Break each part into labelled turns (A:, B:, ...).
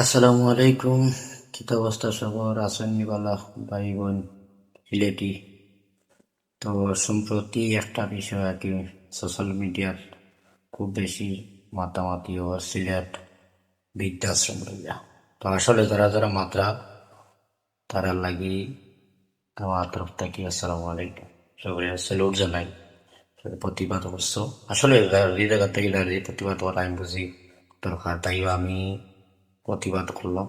A: আসসালামু আলাইকুম। কিতা অবস্থা সবার আছেন নিবালা ভাই বোন সিলেটি? তো সম্প্রতি একটা বিষয় আর কি সোশ্যাল মিডিয়ার খুব বেশি মাতামাতি ও সিলেট বৃদ্ধাশ্রম লইয়া। তো আসলে যারা যারা মাত্রা তারা লাগি আমার তরফ থেকে আসসালামু আলাইকুম সবাই স্যালুট জানাই। প্রতিবাদ অবশ্য আসলে এই জায়গা থেকে দাঁড়িয়ে প্রতিবাদ করা আমি বুঝি দরকার, তাই আমি প্রতিবাদ করলাম,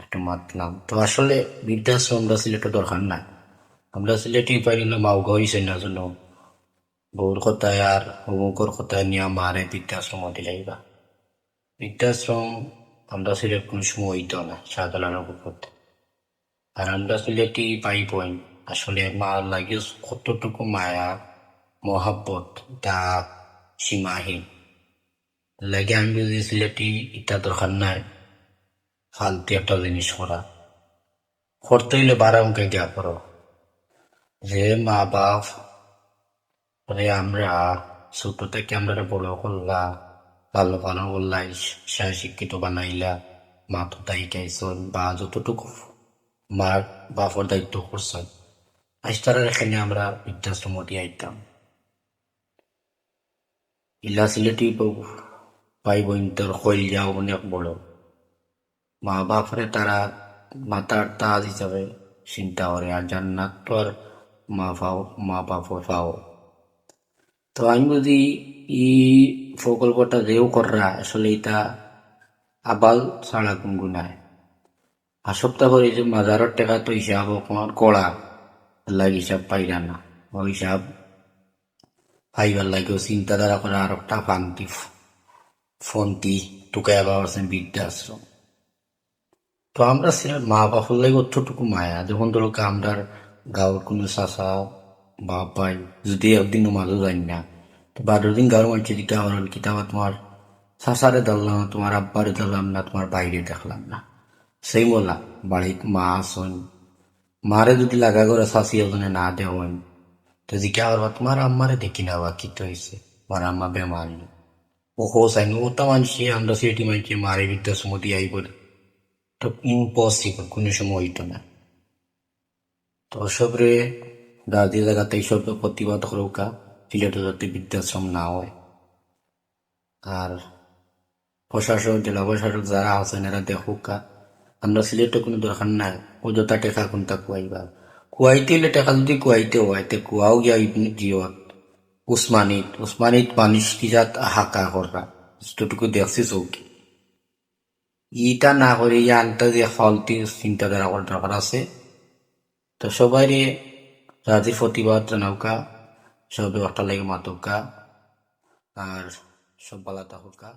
A: একটা মাতলাম। তো আসলে বৃদ্ধাশ্রম আমরা সিলেটে দরকার নাই। আমরা সিলেটে পারিলে মাওগা হয়েছে না জন্য বউর কথায় আর অমুকর কথায় নিয়ে মারে বৃদ্ধাশ্রম দিলাইবা। বৃদ্ধাশ্রম আমরা সিলেট কোনো সময় হইতো না শাহজালালের উপর। আর আমরা সিলেটি পাই পয়েন্ট আসলে মা লাগে কতটুকু মায়া মহাব্বত তা সীমাহীন। লাগে আমি বুঝি সিলেটি ইটা দরকার নাই ফালতু একটা জিনিস করা, করতে হইলে বারা অঙ্কে দেওয়া করো। যে মা বাপ মানে আমরা ছোট থেকে আমরা বড় করলা, লালন পালন করলা, শিক্ষিত বানাইলা, মা তো দায়িত্ব বা যতটুকু মার বাপর দায়িত্ব করছেন আজ তারা এখানে আমরা বৃদ্ধাশ্রম দিয়ে আইতাম। ইলা সিলেটি ভাই বোন তোর কইলিয়াও অনেক বড়, মা বাপরে তারা মাতার তাজ হিসাবে চিন্তা করে, আর জান্নাত তো আর মা বাপ পাও। তো আমি বুঝি ই প্রকল্পটা যেও কররা আসলে এটা আবাল ছাড়া গুনগুনায় আর সপ্তাহ করে যে মাজারের টাকা তো হিসাব তোমার কড়া লাগে, হিসাব পাইরা না ওই হিসাব পাইবার লাগেও চিন্তাধারা করে আর একটা ফান্তি ফন্তি টুকাই আবার বৃদ্ধাশ্রম। তো আমরা মা বাপর লাগে অতটুকু মায়া যখন ধরো আমরা গাঁৱৰ কোনো চাচা বাপ ভাই যদি একদিন মাঝে যাই না, তো 12 দিন গাঁৱৰ মানুষ দিতে আমার কিতাবা তোমার চাচারে ধরলাম না, তোমার আব্বারে ধরলাম না, তোমার বাইরে দেখলাম না। সেই বলা বাড়িত মা আসন মারে যদি লাগা করে শাসি ওখানে না দেওয়া, তো জিজ্ঞা করবা তোমার আম্মারে দেখি না বা কি হয়েছে, আমার আম্মা বেমারি ও হোসাইন ওটা মানছি আমরা সিটি মানছি মারে বৃদ্ধাশ্রম দিয়ে আই বলে। তো ইম্পসিবল কোনো সময় হইতো না। তো সবরে দাদি জায়গাতে এইসব প্রতিবাদ করুকা সিলেটে যাতে বৃদ্ধাশ্রম না হয়। আর প্রশাসক জেলা প্রশাসক যারা আছেন এরা দেখুকা আমরা সিলেটে কোনো দরকার নাই অযথা টেকা কোনটা কুয়াইবা, কুয়াইতে হইলে টাকা যদি কুয়াইতে হয় তে কুয়াও গিয়া জিয়ত উসমানিত মানুষ কি যাত হাকা করা যতটুকু দেখছি চৌকি ইটা না করে আনটা যে ফলতি চিন্তাধারা করার দরকার আছে। তো সবাই রাজি প্রতিবাদ জানাউকা, সব একটা লাগে মাতুকা আর সব বালা থাকুকা।